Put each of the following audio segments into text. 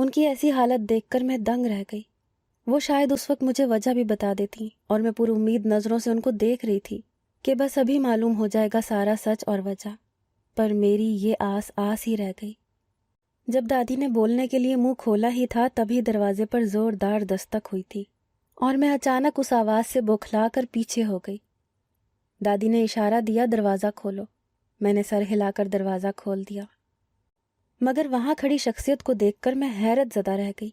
ان کی ایسی حالت دیکھ کر میں دنگ رہ گئی۔ وہ شاید اس وقت مجھے وجہ بھی بتا دیتی اور میں پوری امید نظروں سے ان کو دیکھ رہی تھی کہ بس ابھی معلوم ہو جائے گا سارا سچ اور وجہ، پر میری یہ آس ہی رہ گئی۔ جب دادی نے بولنے کے لیے منہ کھولا ہی تھا تبھی دروازے پر زوردار دستک ہوئی تھی اور میں اچانک اس آواز سے بوکھلا کر پیچھے ہو گئی۔ دادی نے اشارہ دیا دروازہ کھولو۔ میں نے سر ہلا کر دروازہ کھول دیا، مگر وہاں کھڑی شخصیت کو دیکھ کر میں حیرت زدہ رہ گئی۔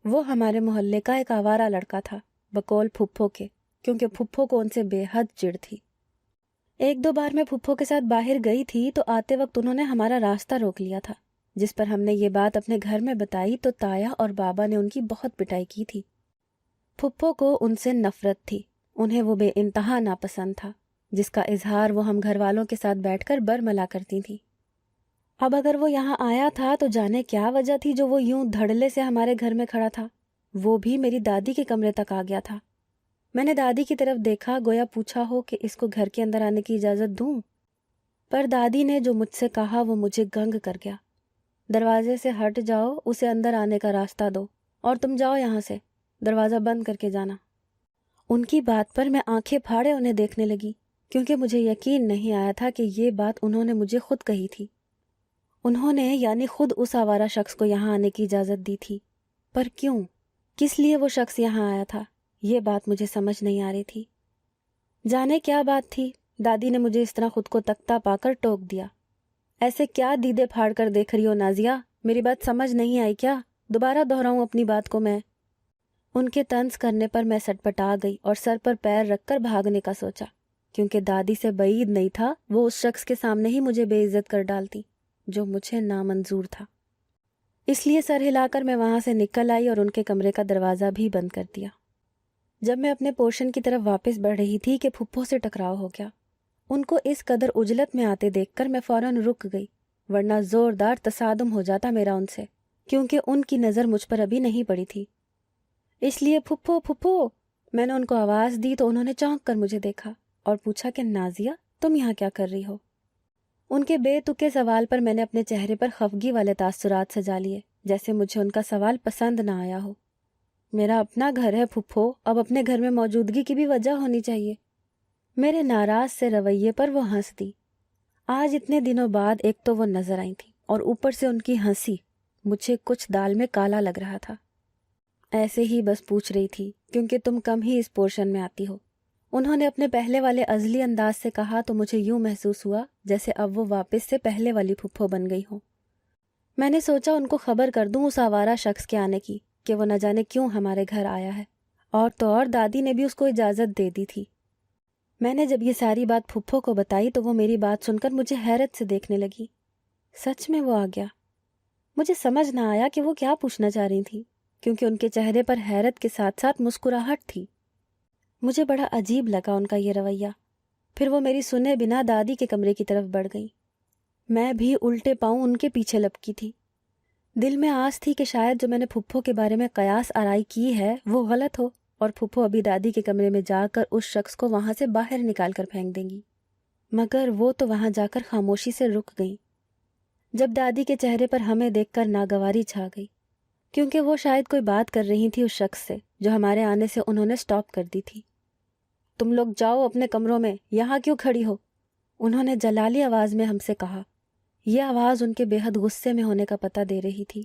وہ ہمارے محلے کا ایک آوارہ لڑکا تھا، بقول پھپھو کے، کیونکہ پھپھو کو ان سے بے حد چڑ تھی۔ ایک دو بار میں پھپھو کے ساتھ باہر گئی تھی تو آتے وقت انہوں نے ہمارا راستہ روک لیا تھا، جس پر ہم نے یہ بات اپنے گھر میں بتائی تو تایا اور بابا نے ان کی بہت پٹائی کی تھی۔ پھپھو کو ان سے نفرت تھی، انہیں وہ بے انتہا ناپسند تھا، جس کا اظہار وہ ہم گھر والوں کے ساتھ بیٹھ کر برملا کرتی تھیں۔ اب اگر وہ یہاں آیا تھا تو جانے کیا وجہ تھی جو وہ یوں دھڑلے سے ہمارے گھر میں کھڑا تھا، وہ بھی میری دادی کے کمرے تک آ گیا تھا۔ میں نے دادی کی طرف دیکھا، گویا پوچھا ہو کہ اس کو گھر کے اندر آنے کی اجازت دوں، پر دادی نے جو مجھ سے کہا وہ مجھے گنگ کر گیا۔ دروازے سے ہٹ جاؤ، اسے اندر آنے کا راستہ دو، اور تم جاؤ یہاں سے، دروازہ بند کر کے جانا۔ ان کی بات پر میں آنکھیں پھاڑے انہیں دیکھنے لگی، کیونکہ مجھے یقین نہیں آیا تھا کہ یہ بات انہوں نے مجھے خود کہی تھی۔ انہوں نے یعنی خود اس آوارہ شخص کو یہاں آنے کی اجازت دی تھی، پر کیوں؟ کس لیے وہ شخص یہاں آیا تھا؟ یہ بات مجھے سمجھ نہیں آ رہی تھی۔ جانے کیا بات تھی، دادی نے مجھے اس طرح خود کو تختہ پا کر ٹوک دیا۔ ایسے کیا دیدے پھاڑ کر دیکھ رہی ہو نازیہ؟ میری بات سمجھ نہیں آئی کیا؟ دوبارہ دہراؤں اپنی بات کو میں؟ ان کے طنز کرنے پر میں سٹپٹا گئی اور سر پر پیر رکھ کر بھاگنے کا سوچا، کیونکہ دادی سے بعید نہیں تھا وہ اس شخص کے سامنے ہی مجھے بے عزت کر ڈالتی جو مجھے نامنظور تھا۔ اس لیے سر ہلا کر میں وہاں سے نکل آئی اور ان کے کمرے کا دروازہ بھی بند کر دیا۔ جب میں اپنے پورشن کی طرف واپس بڑھ رہی تھی کہ پھپھو سے ٹکراؤ ہو گیا۔ ان کو اس قدر عجلت میں آتے دیکھ کر میں فوراً رک گئی، ورنہ زوردار تصادم ہو جاتا میرا ان سے، کیونکہ ان کی نظر مجھ پر ابھی نہیں پڑی تھی۔ اس لیے پھپھو پھپھو میں نے ان کو آواز دی تو انہوں نے چونک کر مجھے دیکھا اور پوچھا کہ نازیہ تم یہاں کیا کر رہی ہو؟ ان کے بے تکے سوال پر میں نے اپنے چہرے پر خفگی والے تاثرات سجا لیے، جیسے مجھے ان کا سوال پسند نہ آیا ہو۔ میرا اپنا گھر ہے پھپھو، اب اپنے گھر میں موجودگی کی بھی وجہ ہونی چاہیے۔ میرے ناراض سے رویے پر وہ ہنس دی۔ آج اتنے دنوں بعد ایک تو وہ نظر آئی تھی اور اوپر سے ان کی ہنسی مجھے کچھ دال میں کالا لگ رہا تھا۔ ایسے ہی بس پوچھ رہی تھی کیونکہ تم کم ہی اس پورشن میں آتی ہو، انہوں نے اپنے پہلے والے ازلی انداز سے کہا تو مجھے یوں محسوس ہوا جیسے اب وہ واپس سے پہلے والی پھپھو بن گئی ہوں۔ میں نے سوچا ان کو خبر کر دوں اس آوارہ شخص کے آنے کی کہ وہ نہ جانے کیوں ہمارے گھر آیا ہے، اور تو اور دادی نے بھی اس کو اجازت دے دی تھی۔ میں نے جب یہ ساری بات پھپھو کو بتائی تو وہ میری بات سن کر مجھے حیرت سے دیکھنے لگی۔ سچ میں وہ آ گیا؟ مجھے سمجھ نہ آیا کہ وہ کیا پوچھنا چاہ رہی تھی، کیونکہ ان کے چہرے پر حیرت کے ساتھ ساتھ مسکراہٹ تھی۔ مجھے بڑا عجیب لگا ان کا یہ رویہ۔ پھر وہ میری سنے بنا دادی کے کمرے کی طرف بڑھ گئی۔ میں بھی الٹے پاؤں ان کے پیچھے لپکی تھی۔ دل میں آس تھی کہ شاید جو میں نے پھپھو کے بارے میں قیاس آرائی کی ہے وہ غلط ہو اور پھپھو ابھی دادی کے کمرے میں جا کر اس شخص کو وہاں سے باہر نکال کر پھینک دیں گی، مگر وہ تو وہاں جا کر خاموشی سے رک گئی۔ جب دادی کے چہرے پر ہمیں دیکھ کر ناگواری چھا گئی، کیونکہ وہ شاید کوئی بات کر رہی تھی اس شخص سے جو ہمارے آنے سے انہوں نے سٹاپ کر دی تھی۔ تم لوگ جاؤ اپنے کمروں میں، یہاں کیوں کھڑی ہو؟ انہوں نے جلالی آواز میں ہم سے کہا۔ یہ آواز ان کے بے حد غصے میں ہونے کا پتہ دے رہی تھی۔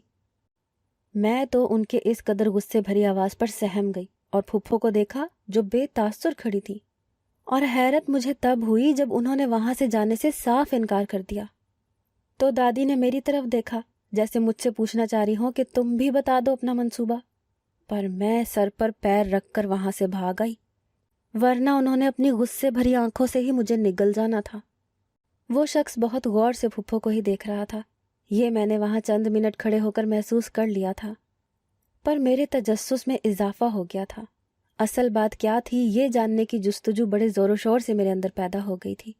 میں تو ان کے اس قدر غصے بھری آواز پر سہم گئی اور پھپھو کو دیکھا جو بے تاثر کھڑی تھی، اور حیرت مجھے تب ہوئی جب انہوں نے وہاں سے جانے سے صاف انکار کر دیا۔ تو دادی نے میری طرف دیکھا جیسے مجھ سے پوچھنا چاہ رہی ہوں کہ تم بھی بتا دو اپنا منصوبہ، پر میں سر پر پیر رکھ کر وہاں سے بھاگ آئی، ورنہ انہوں نے اپنی غصے بھری آنکھوں سے ہی مجھے نگل جانا تھا۔ وہ شخص بہت غور سے پھپھو کو ہی دیکھ رہا تھا، یہ میں نے وہاں چند منٹ کھڑے ہو کر محسوس کر لیا تھا، پر میرے تجسس میں اضافہ ہو گیا تھا۔ اصل بات کیا تھی یہ جاننے کی جستجو بڑے زور و شور سے میرے اندر پیدا ہو گئی تھی،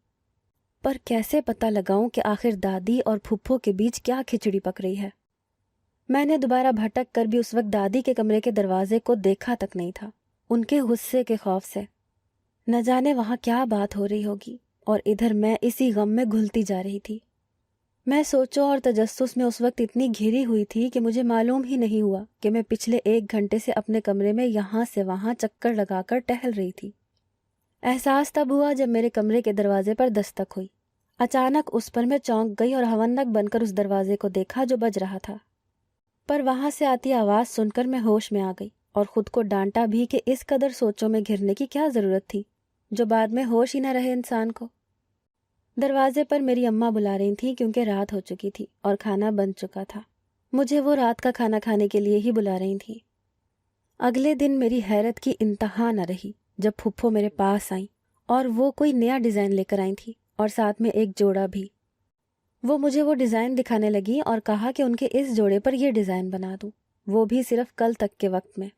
پر کیسے پتہ لگاؤں کہ آخر دادی اور پھپھو کے بیچ کیا کھچڑی پک رہی ہے۔ میں نے دوبارہ بھٹک کر بھی اس وقت دادی کے کمرے کے دروازے کو دیکھا تک نہیں تھا، ان کے غصے کے خوف سے۔ نہ جانے وہاں کیا بات ہو رہی ہوگی، اور ادھر میں اسی غم میں گھلتی جا رہی تھی۔ میں سوچوں اور تجسس میں اس وقت اتنی گھری ہوئی تھی کہ مجھے معلوم ہی نہیں ہوا کہ میں پچھلے 1 گھنٹے سے اپنے کمرے میں یہاں سے وہاں چکر لگا کر ٹہل رہی تھی۔ احساس تب ہوا جب میرے کمرے کے دروازے پر دستک ہوئی۔ اچانک اس پر میں چونک گئی اور ہونک بن کر اس دروازے کو دیکھا جو بج رہا تھا، پر وہاں سے آتی آواز سن کر میں ہوش میں آ گئی اور خود کو ڈانٹا بھی کہ اس قدر سوچوں میں گھرنے کی کیا ضرورت تھی جو بعد میں ہوش ہی نہ رہے انسان کو۔ دروازے پر میری اماں بلا رہی تھیں کیونکہ رات ہو چکی تھی اور کھانا بن چکا تھا۔ مجھے وہ رات کا کھانا کھانے کے لیے ہی بلا رہی تھیں۔ اگلے دن میری حیرت کی انتہا نہ رہی جب پھپھو میرے پاس آئیں اور وہ کوئی نیا ڈیزائن لے کر آئی تھیں اور ساتھ میں ایک جوڑا بھی۔ وہ مجھے وہ ڈیزائن دکھانے لگی اور کہا کہ ان کے اس جوڑے پر یہ ڈیزائن بنا دوں، وہ بھی صرف کل تک کے وقت میں۔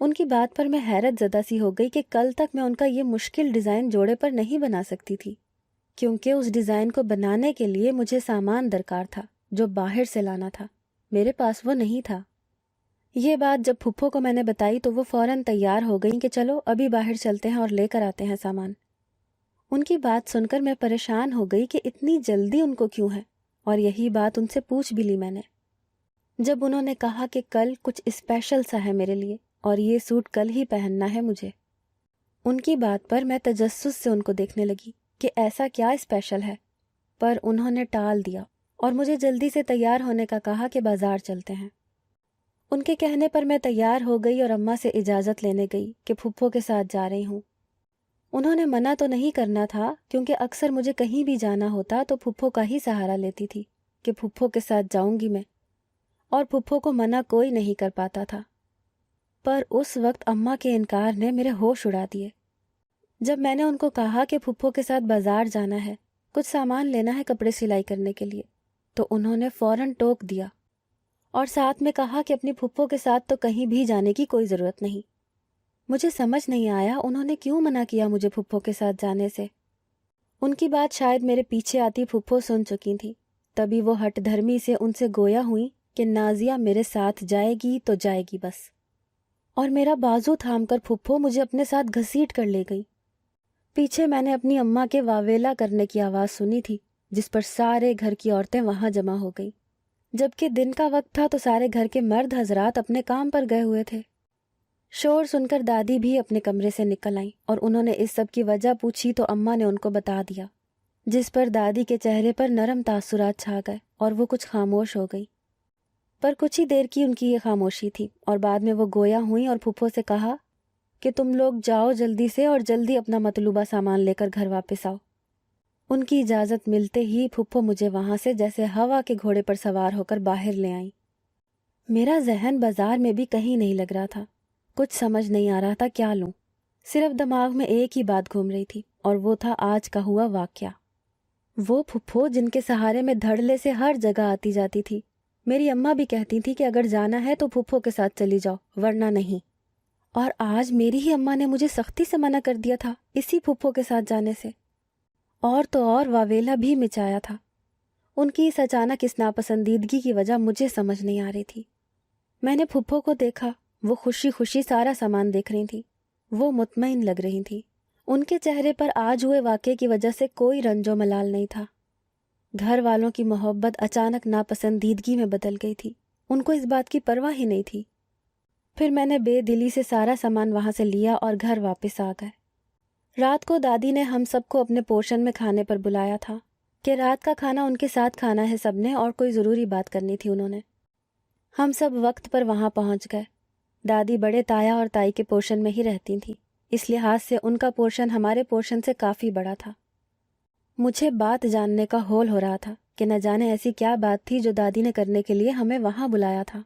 ان کی بات پر میں حیرت زدہ سی ہو گئی کہ کل تک میں ان کا یہ مشکل ڈیزائن جوڑے پر نہیں بنا سکتی تھی، کیونکہ اس ڈیزائن کو بنانے کے لیے مجھے سامان درکار تھا جو باہر سے لانا تھا، میرے پاس وہ نہیں تھا۔ یہ بات جب پھپھو کو میں نے بتائی تو وہ فوراً تیار ہو گئیں کہ چلو ابھی باہر چلتے ہیں اور لے کر آتے ہیں سامان۔ ان کی بات سن کر میں پریشان ہو گئی کہ اتنی جلدی ان کو کیوں ہے، اور یہی بات ان سے پوچھ بھی لی میں نے۔ جب انہوں نے کہا کہ کل کچھ اسپیشل سا ہے میرے لیے اور یہ سوٹ کل ہی پہننا ہے مجھے، ان کی بات پر میں تجسس سے ان کو دیکھنے لگی کہ ایسا کیا اسپیشل ہے، پر انہوں نے ٹال دیا اور مجھے جلدی سے تیار ہونے کا کہا کہ بازار چلتے ہیں۔ ان کے کہنے پر میں تیار ہو گئی اور اماں سے اجازت لینے گئی کہ پھپھو کے ساتھ جا رہی ہوں۔ انہوں نے منع تو نہیں کرنا تھا کیونکہ اکثر مجھے کہیں بھی جانا ہوتا تو پھپھو کا ہی سہارا لیتی تھی کہ پھپھو کے ساتھ جاؤں گی میں، اور پھپھو کو منع کوئی نہیں کر پاتا تھا۔ پر اس وقت اماں کے انکار نے میرے ہوش اڑا دیے۔ جب میں نے ان کو کہا کہ پھپھو کے ساتھ بازار جانا ہے، کچھ سامان لینا ہے کپڑے سلائی کرنے کے لیے، تو انہوں نے فوراً ٹوک دیا اور ساتھ میں کہا کہ اپنی پھپھو کے ساتھ تو کہیں بھی جانے کی کوئی ضرورت نہیں۔ مجھے سمجھ نہیں آیا انہوں نے کیوں منع کیا مجھے پھپھو کے ساتھ جانے سے۔ ان کی بات شاید میرے پیچھے آتی پھپھو سن چکی تھی، تبھی وہ ہٹ دھرمی سے ان سے گویا ہوئی کہ نازیہ میرے ساتھ جائے گی تو جائے گی بس، اور میرا بازو تھام کر پھپھو مجھے اپنے ساتھ گھسیٹ کر لے گئی۔ پیچھے میں نے اپنی اماں کے واویلا کرنے کی آواز سنی تھی جس پر سارے گھر کی عورتیں وہاں جمع ہو گئی، جبکہ دن کا وقت تھا تو سارے گھر کے مرد حضرات اپنے کام پر گئے ہوئے تھے۔ شور سن کر دادی بھی اپنے کمرے سے نکل آئیں اور انہوں نے اس سب کی وجہ پوچھی تو اماں نے ان کو بتا دیا، جس پر دادی کے چہرے پر نرم تاثرات چھا گئے اور وہ کچھ خاموش ہو گئی۔ پر کچھ ہی دیر کی ان کی یہ خاموشی تھی اور بعد میں وہ گویا ہوئیں اور پھپھو سے کہا کہ تم لوگ جاؤ جلدی سے اور جلدی اپنا مطلوبہ سامان لے کر گھر واپس آؤ۔ ان کی اجازت ملتے ہی پھپھو مجھے وہاں سے جیسے ہوا کے گھوڑے پر سوار ہو کر باہر لے آئیں۔ میرا ذہن بازار میں بھی کہیں نہیں لگ رہا تھا، کچھ سمجھ نہیں آ رہا تھا کیا لوں، صرف دماغ میں ایک ہی بات گھوم رہی تھی اور وہ تھا آج کا ہوا واقعہ۔ وہ پھپھو جن کے سہارے میں دھڑلے سے ہر جگہ آتی جاتی تھی، میری اماں بھی کہتی تھی کہ اگر جانا ہے تو پھپھو کے ساتھ چلی جاؤ ورنہ نہیں، اور آج میری ہی اماں نے مجھے سختی سے منع کر دیا تھا اسی پھپھو کے ساتھ جانے سے، اور تو اور واویلا بھی مچایا تھا۔ ان کی اس اچانک اس ناپسندیدگی کی وجہ مجھے سمجھ نہیں آ رہی تھی۔ میں نے پھپھو کو دیکھا، وہ خوشی خوشی سارا سامان دیکھ رہی تھی، وہ مطمئن لگ رہی تھی، ان کے چہرے پر آج ہوئے واقعے کی وجہ سے کوئی رنج و ملال نہیں تھا۔ گھر والوں کی محبت اچانک ناپسندیدگی میں بدل گئی تھی، ان کو اس بات کی پرواہ ہی نہیں تھی۔ پھر میں نے بے دلی سے سارا سامان وہاں سے لیا اور گھر واپس آ گئے۔ رات کو دادی نے ہم سب کو اپنے پورشن میں کھانے پر بلایا تھا کہ رات کا کھانا ان کے ساتھ کھانا ہے سب نے، اور کوئی ضروری بات کرنی تھی انہوں نے۔ ہم سب وقت پر وہاں پہنچ گئے۔ دادی بڑے تایا اور تائی کے پورشن میں ہی رہتی تھیں، اس لحاظ سے ان کا پورشن ہمارے پورشن سے کافی بڑا تھا۔ مجھے بات جاننے کا ہول ہو رہا تھا کہ نہ جانے ایسی کیا بات تھی جو دادی نے کرنے کے لیے ہمیں وہاں بلایا تھا،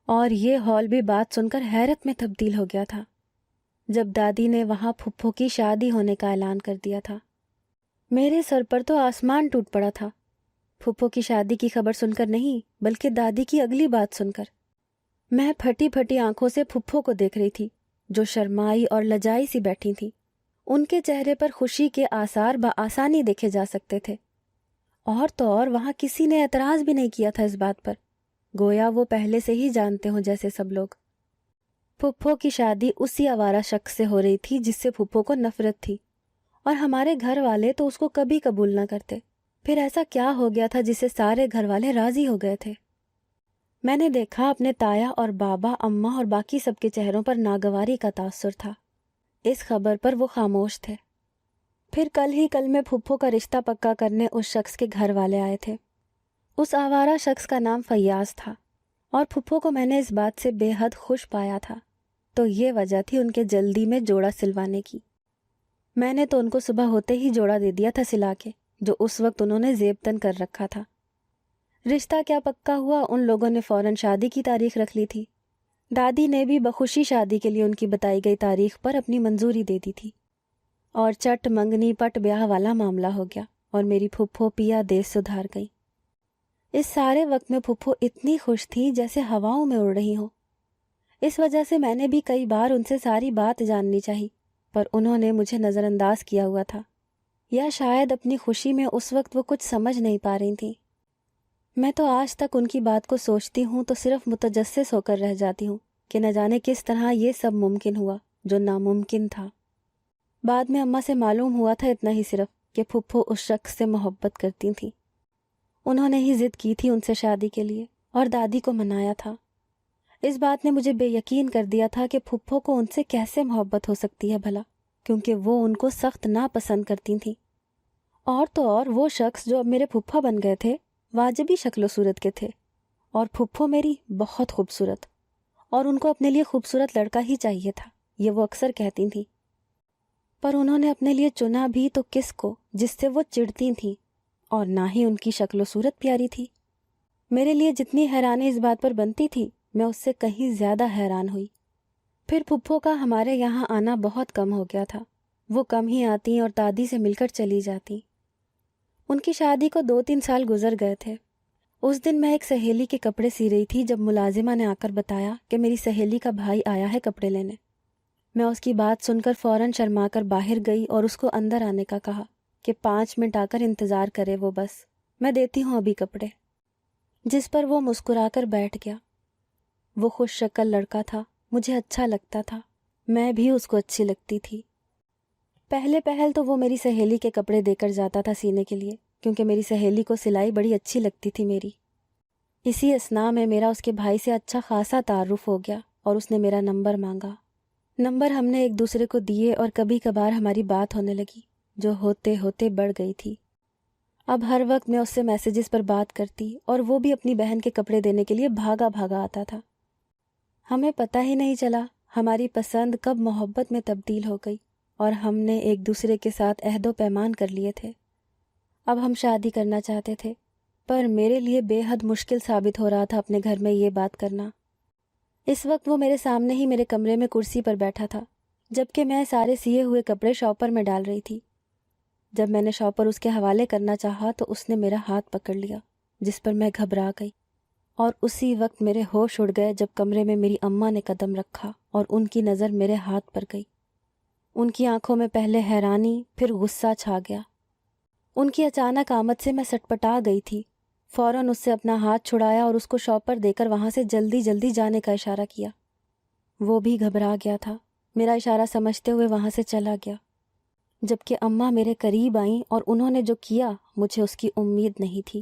اور یہ ہال بھی بات سن کر حیرت میں تبدیل ہو گیا تھا جب دادی نے وہاں پھپھو کی شادی ہونے کا اعلان کر دیا تھا۔ میرے سر پر تو آسمان ٹوٹ پڑا تھا، پھپھو کی شادی کی خبر سن کر نہیں بلکہ دادی کی اگلی بات سن کر۔ میں پھٹی پھٹی آنکھوں سے پھپھو کو دیکھ رہی تھی جو شرمائی اور لجائی سی بیٹھی تھی، ان کے چہرے پر خوشی کے آثار بآسانی دیکھے جا سکتے تھے، اور تو اور وہاں کسی نے اعتراض بھی نہیں کیا تھا اس بات پر، گویا وہ پہلے سے ہی جانتے ہوں جیسے سب لوگ۔ پھپھو کی شادی اسی آوارہ شخص سے ہو رہی تھی جس سے پھپھو کو نفرت تھی، اور ہمارے گھر والے تو اس کو کبھی قبول نہ کرتے، پھر ایسا کیا ہو گیا تھا جس سے سارے گھر والے راضی ہو گئے تھے؟ میں نے دیکھا اپنے تایا اور بابا، اماں اور باقی سب کے چہروں پر ناگواری کا تاثر تھا۔ اس خبر پر وہ خاموش تھے۔ پھر کل ہی کل میں پھپھو کا رشتہ پکا کرنے اس شخص کے گھر والے آئے تھے۔ اس آوارہ شخص کا نام فیاض تھا اور پھپھو کو میں نے اس بات سے بے حد خوش پایا تھا، تو یہ وجہ تھی ان کے جلدی میں جوڑا سلوانے کی۔ میں نے تو ان کو صبح ہوتے ہی جوڑا دے دیا تھا سلا کے، جو اس وقت انہوں نے زیب تن کر رکھا تھا۔ رشتہ کیا پکا ہوا، ان لوگوں نے فوراً شادی کی تاریخ رکھ لی تھی۔ دادی نے بھی بخوشی شادی کے لیے ان کی بتائی گئی تاریخ پر اپنی منظوری دے دی تھی، اور چٹ منگنی پٹ بیاہ والا معاملہ ہو گیا اور میری پھپھو پیا دیس سدھار گئی۔ اس سارے وقت میں پھپھو اتنی خوش تھی جیسے ہواؤں میں اڑ رہی ہوں۔ اس وجہ سے میں نے بھی کئی بار ان سے ساری بات جاننی چاہی، پر انہوں نے مجھے نظر انداز کیا ہوا تھا، یا شاید اپنی خوشی میں اس وقت وہ کچھ سمجھ نہیں پا رہی تھیں۔ میں تو آج تک ان کی بات کو سوچتی ہوں تو صرف متجسس ہو کر رہ جاتی ہوں کہ نہ جانے کس طرح یہ سب ممکن ہوا جو ناممکن تھا۔ بعد میں اماں سے معلوم ہوا تھا اتنا ہی صرف کہ پھپھو اس شخص سے محبت کرتی تھیں۔ انہوں نے ہی ضد کی تھی ان سے شادی کے لیے اور دادی کو منایا تھا۔ اس بات نے مجھے بے یقین کر دیا تھا کہ پھپھو کو ان سے کیسے محبت ہو سکتی ہے بھلا، کیونکہ وہ ان کو سخت ناپسند کرتی تھیں۔ اور تو اور وہ شخص جو اب میرے پھپھا بن گئے تھے واجبی شکل و صورت کے تھے، اور پھپھو میری بہت خوبصورت، اور ان کو اپنے لیے خوبصورت لڑکا ہی چاہیے تھا، یہ وہ اکثر کہتی تھیں۔ پر انہوں نے اپنے لیے چنا بھی تو کس کو جس سے وہ چڑھتی تھیں، اور نہ ہی ان کی شکل و صورت پیاری تھی۔ میرے لیے جتنی حیرانی اس بات پر بنتی تھی، میں اس سے کہیں زیادہ حیران ہوئی۔ پھر پھپھو کا ہمارے یہاں آنا بہت کم ہو گیا تھا، وہ کم ہی آتی اور دادی سے مل کر چلی جاتی۔ ان کی شادی کو 2-3 سال گزر گئے تھے۔ اس دن میں ایک سہیلی کے کپڑے سی رہی تھی جب ملازمہ نے آ کر بتایا کہ میری سہیلی کا بھائی آیا ہے کپڑے لینے۔ میں اس کی بات سن کر فوراً شرما کر باہر گئی اور اس کو اندر آنے کا کہا کہ 5 منٹ آ کر انتظار کرے، وہ بس میں دیتی ہوں ابھی کپڑے۔ جس پر وہ مسکرا کر بیٹھ گیا۔ وہ خوش شکل لڑکا تھا، مجھے اچھا لگتا تھا، میں بھی اس کو اچھی لگتی تھی۔ پہلے پہل تو وہ میری سہیلی کے کپڑے دے کر جاتا تھا سینے کے لیے، کیونکہ میری سہیلی کو سلائی بڑی اچھی لگتی تھی میری۔ اسی اثناء میں میرا اس کے بھائی سے اچھا خاصا تعارف ہو گیا اور اس نے میرا نمبر مانگا۔ نمبر ہم نے ایک دوسرے کو دیے اور کبھی کبھار ہماری بات ہونے لگی، جو ہوتے ہوتے بڑھ گئی تھی۔ اب ہر وقت میں اس سے میسیجز پر بات کرتی اور وہ بھی اپنی بہن کے کپڑے دینے کے لیے بھاگا بھاگا آتا تھا۔ ہمیں پتہ ہی نہیں چلا ہماری پسند کب محبت میں تبدیل ہو گئی، اور ہم نے ایک دوسرے کے ساتھ عہد و پیمان کر لیے تھے۔ اب ہم شادی کرنا چاہتے تھے، پر میرے لیے بے حد مشکل ثابت ہو رہا تھا اپنے گھر میں یہ بات کرنا۔ اس وقت وہ میرے سامنے ہی میرے کمرے میں کرسی پر بیٹھا تھا، جبکہ میں سارے سیے ہوئے کپڑے شاپر میں ڈال رہی تھی۔ جب میں نے شاپر اس کے حوالے کرنا چاہا تو اس نے میرا ہاتھ پکڑ لیا، جس پر میں گھبرا گئی، اور اسی وقت میرے ہوش اڑ گئے جب کمرے میں میری اماں نے قدم رکھا اور ان کی نظر میرے ہاتھ پر گئی۔ ان کی آنکھوں میں پہلے حیرانی، پھر غصہ چھا گیا۔ ان کی اچانک آمد سے میں سٹپٹا گئی تھی۔ فوراً اس سے اپنا ہاتھ چھڑایا اور اس کو شاپر دے کر وہاں سے جلدی جلدی جانے کا اشارہ کیا۔ وہ بھی گھبرا گیا تھا، میرا اشارہ سمجھتے ہوئے وہاں سے چلا گیا، جبکہ اماں میرے قریب آئیں اور انہوں نے جو کیا مجھے اس کی امید نہیں تھی۔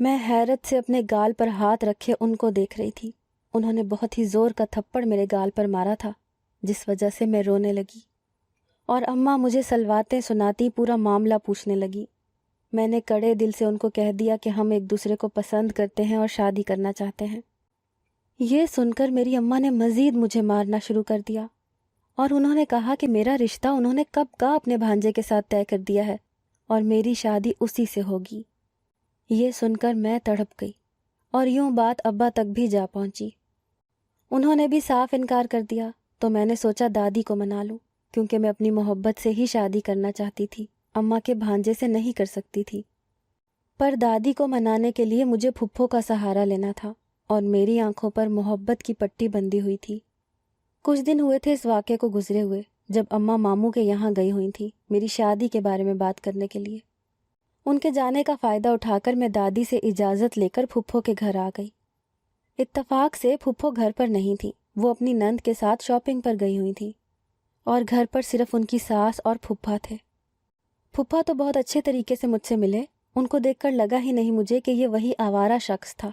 میں حیرت سے اپنے گال پر ہاتھ رکھے ان کو دیکھ رہی تھی۔ انہوں نے بہت ہی زور کا تھپڑ میرے گال پر مارا تھا، جس وجہ سے میں رونے لگی، اور اماں مجھے سلواتیں سناتی پورا معاملہ پوچھنے لگی۔ میں نے کڑے دل سے ان کو کہہ دیا کہ ہم ایک دوسرے کو پسند کرتے ہیں اور شادی کرنا چاہتے ہیں۔ یہ سن کر میری اماں نے مزید مجھے مارنا شروع کر دیا، اور انہوں نے کہا کہ میرا رشتہ انہوں نے کب کا اپنے بھانجے کے ساتھ طے کر دیا ہے اور میری شادی اسی سے ہوگی۔ یہ سن کر میں تڑپ گئی، اور یوں بات ابا تک بھی جا پہنچی۔ انہوں نے بھی صاف انکار کر دیا، تو میں نے سوچا دادی کو منا لوں، کیونکہ میں اپنی محبت سے ہی شادی کرنا چاہتی تھی، اماں کے بھانجے سے نہیں کر سکتی تھی۔ پر دادی کو منانے کے لیے مجھے پھپھو کا سہارا لینا تھا، اور میری آنکھوں پر محبت کی پٹی بندھی ہوئی تھی۔ کچھ دن ہوئے تھے اس واقعے کو گزرے ہوئے جب اماں ماموں کے یہاں گئی ہوئی تھیں میری شادی کے بارے میں بات کرنے کے لیے۔ ان کے جانے کا فائدہ اٹھا کر میں دادی سے اجازت لے کر پھپھو کے گھر آ گئی۔ اتفاق سے پھپھو گھر پر نہیں تھی، وہ اپنی نند کے ساتھ شاپنگ پر گئی ہوئی تھی، اور گھر پر صرف ان کی ساس اور پھپھا تھے۔ پھپھا تو بہت اچھے طریقے سے مجھ سے ملے ان کو دیکھ کر لگا ہی نہیں مجھے کہ یہ وہی آوارہ شخص تھا۔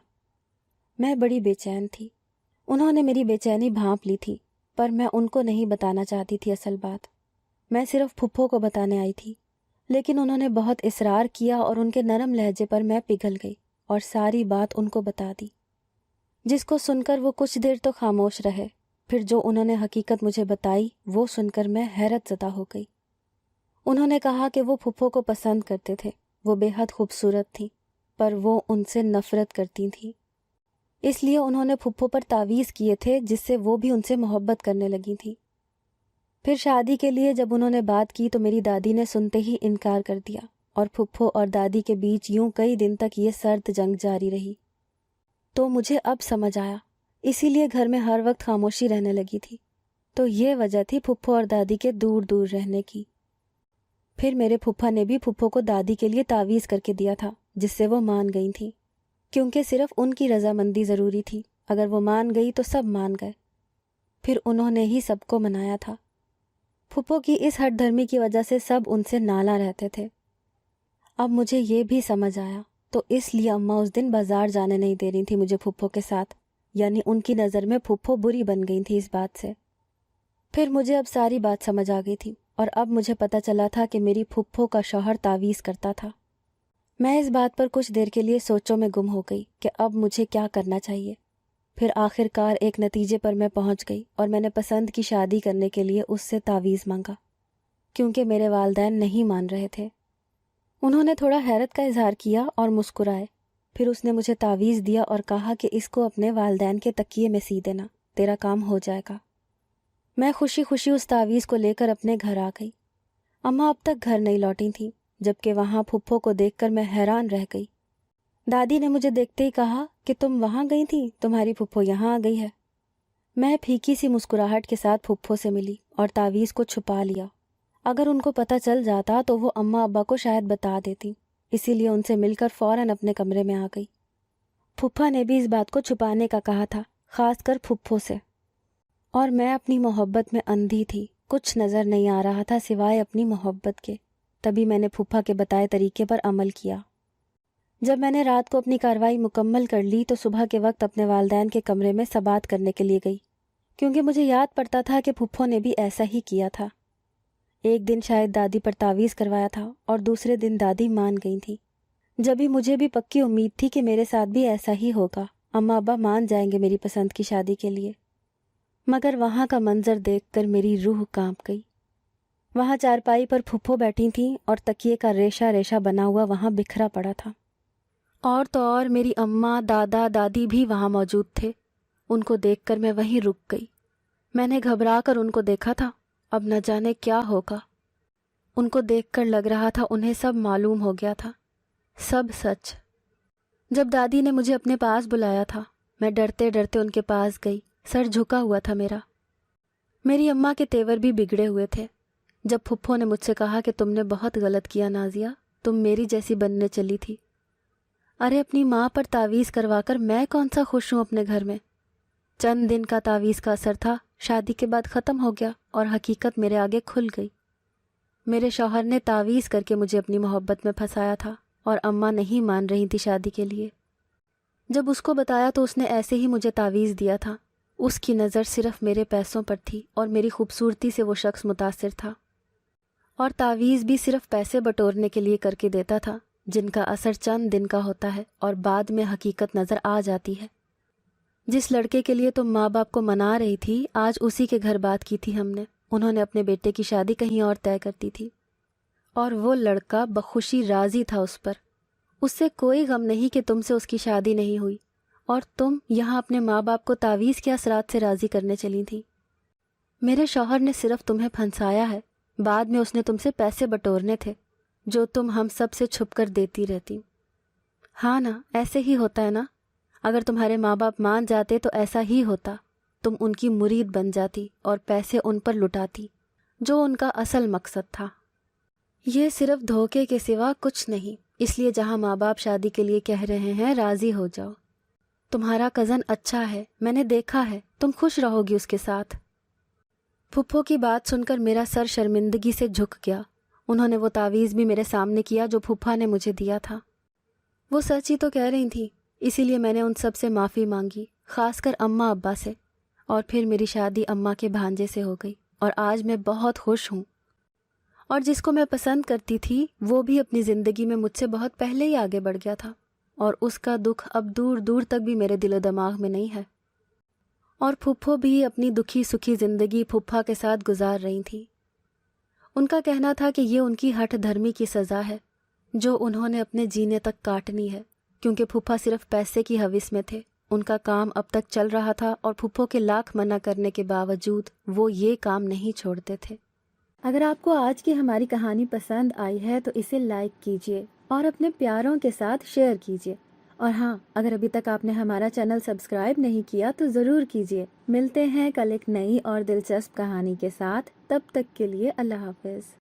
میں بڑی بے چین تھی۔ انہوں نے میری بے چینی بھانپ لی تھی، پر میں ان کو نہیں بتانا چاہتی تھی اصل بات۔ میں صرف پھپھو کو بتانے آئی تھی، لیکن انہوں نے بہت اصرار کیا اور ان کے نرم لہجے پر میں پگھل گئی اور ساری بات ان کو بتا دی، جس کو سن کر وہ کچھ دیر تو خاموش رہے۔ پھر جو انہوں نے حقیقت مجھے بتائی وہ سن کر میں حیرت زدہ ہو گئی۔ انہوں نے کہا کہ وہ پھپھو کو پسند کرتے تھے، وہ بے حد خوبصورت تھیں، پر وہ ان سے نفرت کرتی تھیں۔ اس لیے انہوں نے پھپھو پر تعویذ کیے تھے جس سے وہ بھی ان سے محبت کرنے لگی تھیں۔ پھر شادی کے لیے جب انہوں نے بات کی تو میری دادی نے سنتے ہی انکار کر دیا، اور پھپھو اور دادی کے بیچ یوں کئی دن تک یہ سرد جنگ جاری رہی۔ تو مجھے اب سمجھ آیا، اسی لیے گھر میں ہر وقت خاموشی رہنے لگی تھی۔ تو یہ وجہ تھی پھپھو اور دادی کے دور دور رہنے کی۔ پھر میرے پھپھا نے بھی پھپھو کو دادی کے لیے تعویذ کر کے دیا تھا، جس سے وہ مان گئی تھیں، کیونکہ صرف ان کی رضامندی ضروری تھی۔ اگر وہ مان گئی تو سب مان گئے۔ پھر انہوں نے ہی سب کو منایا تھا۔ پھپھو کی اس ہٹ دھرمی کی وجہ سے سب ان سے نالاں رہتے تھے۔ اب مجھے یہ بھی سمجھ آیا، تو اس لیے اماں اس دن بازار جانے نہیں دے رہی تھی مجھے پھپھو کے ساتھ، یعنی ان کی نظر میں پھپھو بری بن گئی تھی اس بات سے۔ پھر مجھے اب ساری بات سمجھ آ گئی تھی، اور اب مجھے پتہ چلا تھا کہ میری پھپھو کا شوہر تعویذ کرتا تھا۔ میں اس بات پر کچھ دیر کے لیے سوچوں میں گم ہو گئی کہ اب مجھے کیا کرنا چاہیے۔ پھر آخر کار ایک نتیجے پر میں پہنچ گئی، اور میں نے پسند کی شادی کرنے کے لیے اس سے تعویذ مانگا، کیونکہ میرے والدین نہیں مان رہے تھے۔ انہوں نے تھوڑا حیرت کا اظہار کیا اور مسکرائے۔ پھر اس نے مجھے تعویذ دیا اور کہا کہ اس کو اپنے والدین کے تکیے میں سی دینا، تیرا کام ہو جائے گا۔ میں خوشی خوشی اس تعویذ کو لے کر اپنے گھر آ گئی۔ اماں اب تک گھر نہیں لوٹی تھیں، جبکہ وہاں پھپھو کو دیکھ کر میں حیران رہ گئی۔ دادی نے مجھے دیکھتے ہی کہا کہ تم وہاں گئی تھی، تمہاری پھپھو یہاں آ گئی ہے۔ میں پھیکی سی مسکراہٹ کے ساتھ پھپھو سے ملی اور تعویذ کو چھپا لیا۔ اگر ان کو پتہ چل جاتا تو وہ اماں ابا کو شاید بتا دیتی، اسی لیے ان سے مل کر فوراً اپنے کمرے میں آ گئی۔ پھپھا نے بھی اس بات کو چھپانے کا کہا تھا، خاص کر پھپھو سے، اور میں اپنی محبت میں اندھی تھی، کچھ نظر نہیں آ رہا تھا سوائے اپنی محبت کے۔ تبھی میں نے پھپھا کے بتائے طریقے پر عمل کیا۔ جب میں نے رات کو اپنی کارروائی مکمل کر لی تو صبح کے وقت اپنے والدین کے کمرے میں سبات کرنے کے لیے گئی، کیونکہ مجھے یاد پڑتا تھا کہ پھپھو نے بھی ایسا ہی کیا تھا۔ ایک دن شاید دادی پر تعویذ کروایا تھا اور دوسرے دن دادی مان گئی تھی۔ جبھی مجھے بھی پکی امید تھی کہ میرے ساتھ بھی ایسا ہی ہوگا، اماں ابا مان جائیں گے میری پسند کی شادی کے لیے۔ مگر وہاں کا منظر دیکھ کر میری روح کانپ گئی۔ وہاں چارپائی پر پھپھو بیٹھی تھیں اور تکیے کا ریشہ ریشہ بنا ہوا وہاں بکھرا پڑا تھا، اور تو اور میری اماں دادا دادی بھی وہاں موجود تھے۔ ان کو دیکھ کر میں وہیں رک گئی۔ میں نے گھبرا کر ان کو دیکھا تھا، اب نہ جانے کیا ہوگا۔ ان کو دیکھ کر لگ رہا تھا انہیں سب معلوم ہو گیا تھا، سب سچ۔ جب دادی نے مجھے اپنے پاس بلایا تھا، میں ڈرتے ڈرتے ان کے پاس گئی، سر جھکا ہوا تھا میرا۔ میری اماں کے تیور بھی بگڑے ہوئے تھے۔ جب پھپھو نے مجھ سے کہا کہ تم نے بہت غلط کیا نازیہ، تم میری جیسی بننے چلی تھی۔ ارے اپنی ماں پر تعویذ کروا کر میں کون سا خوش ہوں اپنے گھر میں؟ چند دن کا تعویذ کا اثر تھا، شادی کے بعد ختم ہو گیا اور حقیقت میرے آگے کھل گئی۔ میرے شوہر نے تعویذ کر کے مجھے اپنی محبت میں پھنسایا تھا، اور اماں نہیں مان رہی تھی شادی کے لیے۔ جب اس کو بتایا تو اس نے ایسے ہی مجھے تعویذ دیا تھا۔ اس کی نظر صرف میرے پیسوں پر تھی اور میری خوبصورتی سے وہ شخص متاثر تھا، اور تعویذ بھی صرف پیسے بٹورنے کے لیے کر کے دیتا تھا، جن کا اثر چند دن کا ہوتا ہے اور بعد میں حقیقت نظر آ جاتی ہے۔ جس لڑکے کے لیے تم ماں باپ کو منا رہی تھی، آج اسی کے گھر بات کی تھی ہم نے۔ انہوں نے اپنے بیٹے کی شادی کہیں اور طے کرتی تھی، اور وہ لڑکا بخوشی راضی تھا اس پر۔ اس سے کوئی غم نہیں کہ تم سے اس کی شادی نہیں ہوئی، اور تم یہاں اپنے ماں باپ کو تعویذ کے اثرات سے راضی کرنے چلی تھی۔ میرے شوہر نے صرف تمہیں پھنسایا ہے، بعد میں اس نے تم سے پیسے بٹورنے تھے جو تم ہم سب سے چھپ کر دیتی رہتی۔ ہاں نا، ایسے ہی ہوتا ہے نا۔ اگر تمہارے ماں باپ مان جاتے تو ایسا ہی ہوتا، تم ان کی مرید بن جاتی اور پیسے ان پر لٹاتی، جو ان کا اصل مقصد تھا۔ یہ صرف دھوکے کے سوا کچھ نہیں، اس لیے جہاں ماں باپ شادی کے لیے کہہ رہے ہیں راضی ہو جاؤ۔ تمہارا کزن اچھا ہے، میں نے دیکھا ہے، تم خوش رہو گی اس کے ساتھ۔ پھپھو کی بات سن کر میرا سر شرمندگی سے جھک گیا۔ انہوں نے وہ تعویذ بھی میرے سامنے کیا جو پھپھا نے مجھے دیا تھا۔ وہ سچ ہی تو کہہ رہی تھی، اسی لیے میں نے ان سب سے معافی مانگی، خاص کر اماں ابا سے، اور پھر میری شادی اماں کے بھانجے سے ہو گئی، اور آج میں بہت خوش ہوں۔ اور جس کو میں پسند کرتی تھی وہ بھی اپنی زندگی میں مجھ سے بہت پہلے ہی آگے بڑھ گیا تھا، اور اس کا دکھ اب دور دور تک بھی میرے دل و دماغ میں نہیں ہے۔ اور پھپھو بھی اپنی دکھی سکھی زندگی پھپھا کے ساتھ گزار رہی تھی۔ ان کا کہنا تھا کہ یہ ان کی ہٹھ دھرمی کی سزا ہے جو انہوں نے اپنے جینے تک کاٹنی ہے، کیونکہ پھپھا صرف پیسے کی ہوس میں تھے۔ ان کا کام اب تک چل رہا تھا اور پھپھو کے لاکھ منع کرنے کے باوجود وہ یہ کام نہیں چھوڑتے تھے۔ اگر آپ کو آج کی ہماری کہانی پسند آئی ہے تو اسے لائک کیجیے اور اپنے پیاروں کے ساتھ شیئر کیجیے، اور ہاں، اگر ابھی تک آپ نے ہمارا چینل سبسکرائب نہیں کیا تو ضرور کیجیے۔ ملتے ہیں کل ایک نئی اور دلچسپ کہانی کے ساتھ، تب تک کے لیے اللہ حافظ۔